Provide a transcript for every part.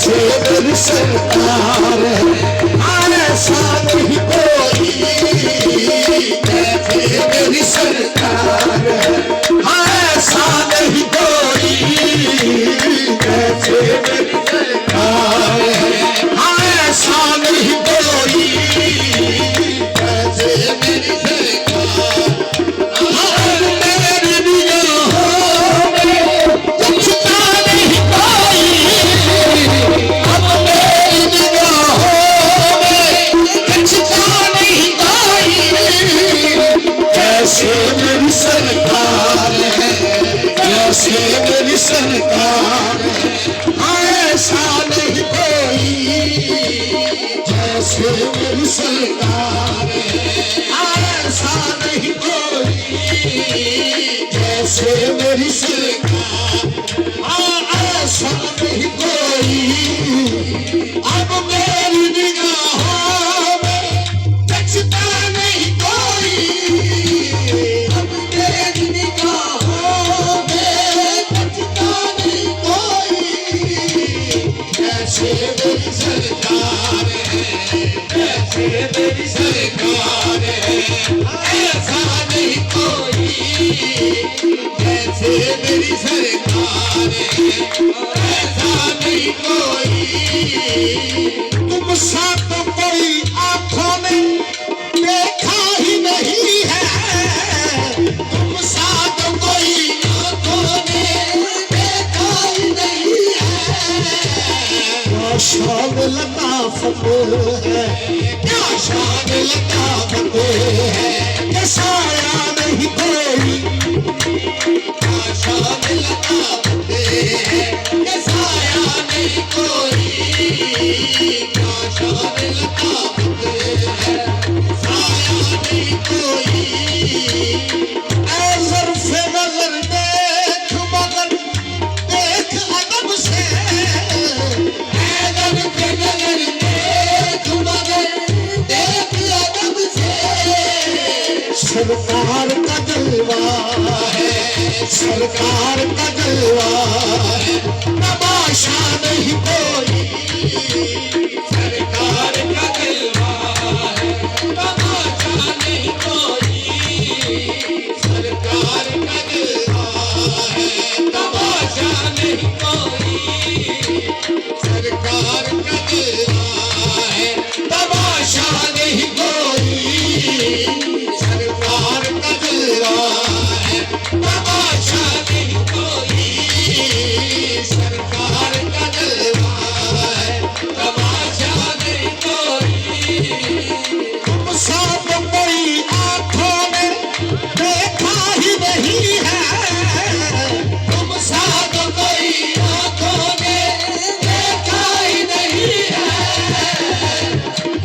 कैसे मेरी सरकार ऐसा नहीं कोई, कैसे मेरी सरकार ऐसा नहीं कोई, कैसे मेरी सरकार ऐसा नहीं कोई, कैसे मेरी सरकार मेरी निगाहों में दिखता नहीं कोई, अब मेरी निगाहों में दिखता नहीं कोई, कैसे मेरी सरकार है, कैसे मेरी सरकार ऐसा नहीं कोई, जैसे मेरी सरकार ऐसा नहीं कोई, जैसे मेरी सरकार ऐसा नहीं कोई, अब मेरी निगाहों में दिखता नहीं कोई, अब मेरी निगाहों में दिखता नहीं कोई, कैसे मेरी सरकार कैसे मेरी सरकार ऐसा नहीं कोई, कैसे मेरी सरकार ऐसा नहीं कोई, तुम सा तो कोई आंखों ने देखा ही नहीं है, तुम सा तो कोई आंखों ने देखा ही नहीं है, क्या शान लताफत है, क्या शान लताफत है, कि साया नहीं कोई, क्या शान लताफत है, कि साया नहीं कोई, क्या शान लताफत है, साया नहीं कोई, ऐ ज़र्फ़े नज़र देख मगर देख अदब से, ऐ ज़र्फ़े नज़र देख मगर देख अदब से, सरकार का जलवा है, सरकार का जलवा है, तमाशा नहीं कोई, सरकार का जलवा है, तमाशा नहीं कोई, सरकार का जलवा है, तमाशा नहीं कोई, सरकार का जलवा है, तमाशा नहीं कोई, सरकार का जलवा है, तमाशा नहीं कोई, सरकार का जलवा है, तमाशा नहीं कोई, तुम सब कोई आंखों में देखा ही नहीं है, तुम सब कोई आंखों में देखा ही नहीं है,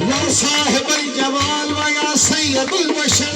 या साहिब जमाल व या सैयदुल बशर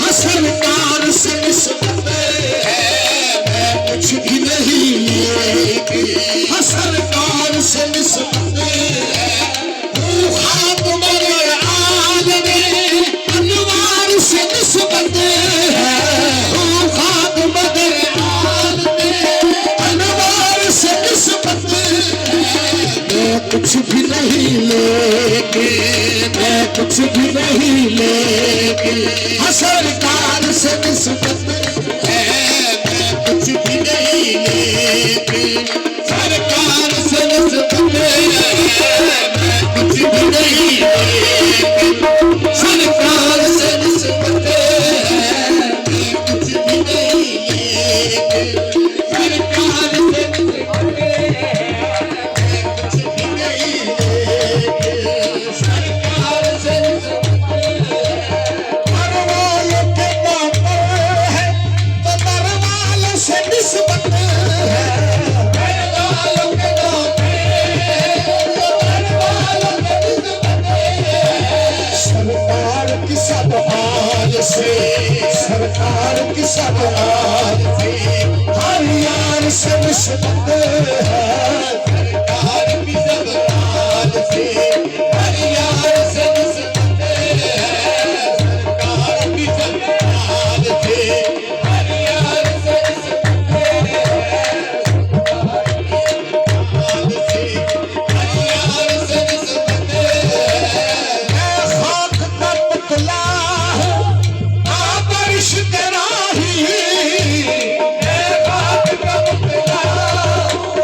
हाँ सरकार से निस्बत है मैं कुछ भी नहीं लेके, हाँ सरकार से निस्बत है खाक मगर आलमे अनवार से निस्बत है खाक मगर आलमे अनवार से निस्बत है मैं कुछ भी नहीं लेके, मैं कुछ भी नहीं लेके, हाँ सरकार से निस्बत है मैं कुछ भी नहीं लेके, सरकार से निस्बत है मैं कुछ भी नहीं लेके, सरकार से निस्बत है मैं कुछ भी नहीं लेके, सरकार से निस्बत है कुछ भी नहीं लेके, सरकार से निस्बत मरवालों के नाम है तो मरवालों से निस्बत है, मरवालों के नाम है तो मरवालों से निस्बत है, सरकार की सब हाल से, सरकार की सब हाल से हर यार से निस्बत है, सरकार की सब हाल से हर यार से निस्बत है, सरकार की सब हाल से हर यार से निस्बत है, हाल से हर यार से निस्बत है, मैं खाक का पुतला हूँ आबरिश तेरा ही, मैं खाक का पुतला हूँ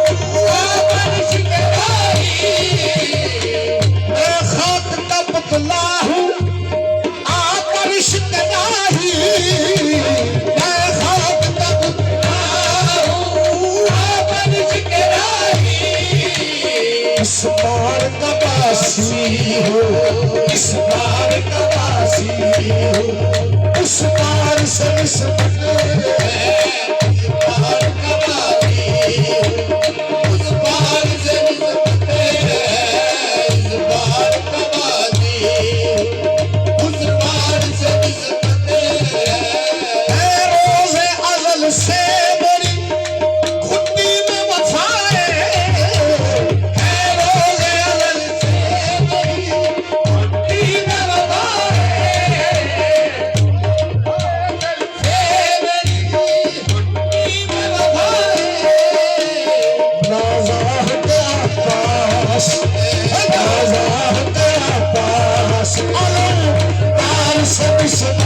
आबरिश तेरा ही, मैं खाक का पुतला हूँ आबरिश तेरा ही, मैं खाक का पुतला हूँ आबरिश तेरा ही, इस बार का बासी हो, इस बार का बासी हो, उस बार से निस्बत है, इस बार का बासी हो, उस बार से निस्बत है, इस बार का बासी हो, उस बार से निस्बत है, रोज़े अज़ल से मेरी खुदी में वफा है रोज़े अज़ल से मेरी खुदी में वफा है, से मेरी खुदी में वफा है, नाज़ाह के अब्बास, नाज़ाह के अब्बास अलम तार से निस्बत